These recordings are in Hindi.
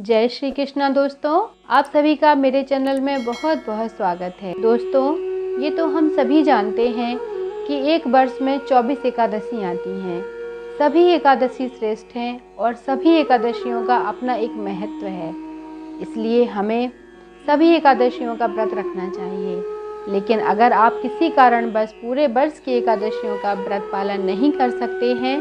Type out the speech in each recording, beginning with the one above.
जय श्री कृष्णा दोस्तों, आप सभी का मेरे चैनल में बहुत बहुत स्वागत है। दोस्तों, ये तो हम सभी जानते हैं कि एक वर्ष में 24 एकादशी आती हैं। सभी एकादशी श्रेष्ठ हैं और सभी एकादशियों का अपना एक महत्व है। इसलिए हमें सभी एकादशियों का व्रत रखना चाहिए। लेकिन अगर आप किसी कारणवश पूरे वर्ष की एकादशियों का व्रत पालन नहीं कर सकते हैं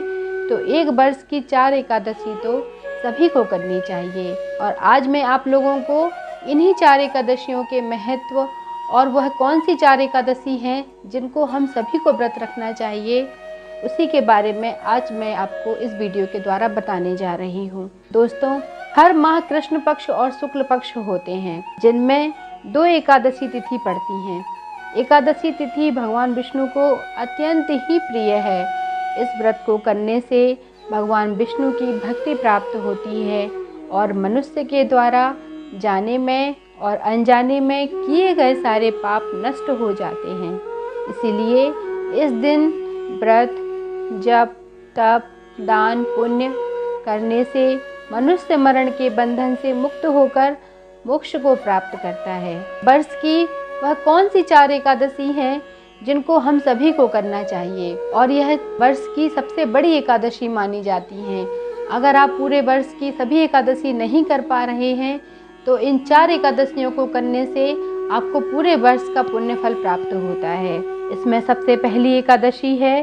तो एक वर्ष की 4 एकादशी तो सभी को करनी चाहिए। और आज मैं आप लोगों को इन्हीं 4 एकादशियों के महत्व और वह कौन सी 4 एकादशी हैं जिनको हम सभी को व्रत रखना चाहिए, उसी के बारे में आज मैं आपको इस वीडियो के द्वारा बताने जा रही हूँ। दोस्तों, हर माह कृष्ण पक्ष और शुक्ल पक्ष होते हैं जिनमें 2 एकादशी तिथि पड़ती हैं। एकादशी तिथि भगवान विष्णु को अत्यंत ही प्रिय है। इस व्रत को करने से भगवान विष्णु की भक्ति प्राप्त होती है और मनुष्य के द्वारा जाने में और अनजाने में किए गए सारे पाप नष्ट हो जाते हैं। इसीलिए इस दिन व्रत, जप, तप, दान, पुण्य करने से मनुष्य मरण के बंधन से मुक्त होकर मोक्ष को प्राप्त करता है। वर्ष की वह कौन सी 4 एकादशी हैं जिनको हम सभी को करना चाहिए और यह वर्ष की सबसे बड़ी एकादशी मानी जाती हैं। अगर आप पूरे वर्ष की सभी एकादशी नहीं कर पा रहे हैं तो इन 4 एकादशियों को करने से आपको पूरे वर्ष का पुण्य फल प्राप्त होता है। इसमें सबसे पहली एकादशी है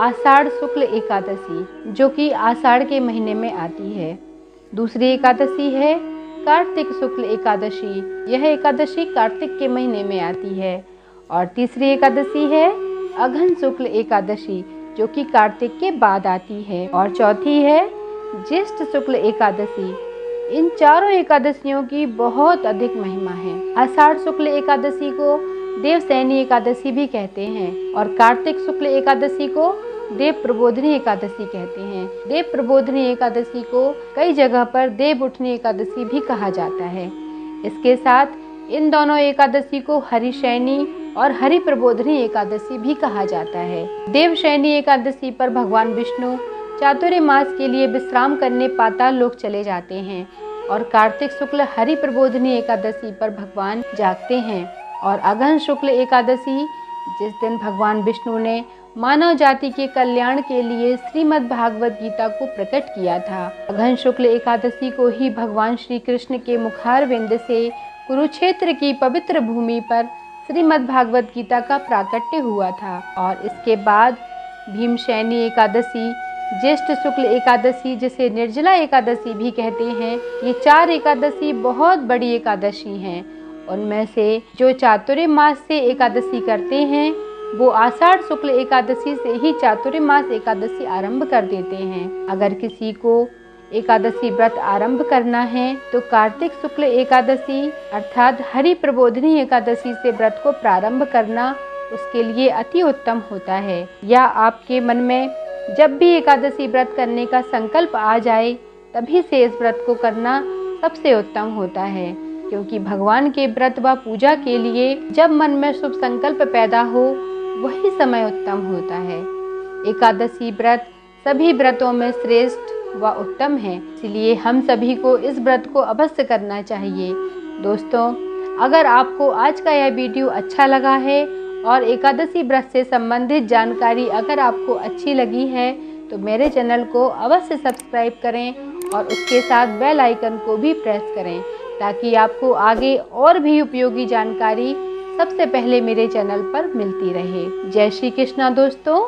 आषाढ़ शुक्ल एकादशी, जो कि आषाढ़ के महीने में आती है। दूसरी एकादशी है कार्तिक शुक्ल एकादशी। यह एकादशी कार्तिक के महीने में आती है। और तीसरी एकादशी है अघन शुक्ल एकादशी, जो कि कार्तिक के बाद आती है। और चौथी है ज्येष्ठ शुक्ल एकादशी। इन चारों एकादशियों की बहुत अधिक महिमा है। आषाढ़ शुक्ल एकादशी को देवशयनी एकादशी भी कहते हैं और कार्तिक शुक्ल एकादशी को देव प्रबोधिनी एकादशी कहते हैं। देव प्रबोधिनी एकादशी को कई जगह पर देव उठनी एकादशी भी कहा जाता है। इसके साथ इन दोनों एकादशी को हरिशयनी और हरि प्रबोधिनी एकादशी भी कहा जाता है। देवशयनी एकादशी पर भगवान विष्णु चातुर्मास के लिए विश्राम करने पाताल लोक चले जाते हैं और कार्तिक शुक्ल हरि प्रबोधिनी एकादशी पर भगवान जागते हैं। और अघन शुक्ल एकादशी, जिस दिन भगवान विष्णु ने मानव जाति के कल्याण के लिए श्रीमद् भागवत गीता को प्रकट किया था। अघन शुक्ल एकादशी को ही भगवान श्री कृष्ण के मुखारविंद से कुरुक्षेत्र की पवित्र भूमि पर श्रीमद् भागवत गीता का प्राकट्य हुआ था। और इसके बाद भीमशयनी एकादशी, ज्येष्ठ शुक्ल एकादशी, जिसे निर्जला एकादशी भी कहते हैं, ये 4 एकादशी बहुत बड़ी एकादशी हैं। उनमें से जो चातुर्मास से एकादशी करते हैं वो आषाढ़ शुक्ल एकादशी से ही चातुर्मास एकादशी आरंभ कर देते हैं। अगर किसी को एकादशी व्रत आरंभ करना है तो कार्तिक शुक्ल एकादशी अर्थात हरि प्रबोधिनी एकादशी से व्रत को प्रारंभ करना उसके लिए अति उत्तम होता है। या आपके मन में जब भी एकादशी व्रत करने का संकल्प आ जाए तभी से इस व्रत को करना सबसे उत्तम होता है, क्योंकि भगवान के व्रत व पूजा के लिए जब मन में शुभ संकल्प पैदा हो वही समय उत्तम होता है। एकादशी व्रत सभी व्रतों में श्रेष्ठ व उत्तम है, इसलिए हम सभी को इस व्रत को अवश्य करना चाहिए। दोस्तों, अगर आपको आज का यह वीडियो अच्छा लगा है और एकादशी व्रत से संबंधित जानकारी अगर आपको अच्छी लगी है तो मेरे चैनल को अवश्य सब्सक्राइब करें और उसके साथ बेल आइकन को भी प्रेस करें ताकि आपको आगे और भी उपयोगी जानकारी सबसे पहले मेरे चैनल पर मिलती रहे। जय श्री कृष्णा दोस्तों।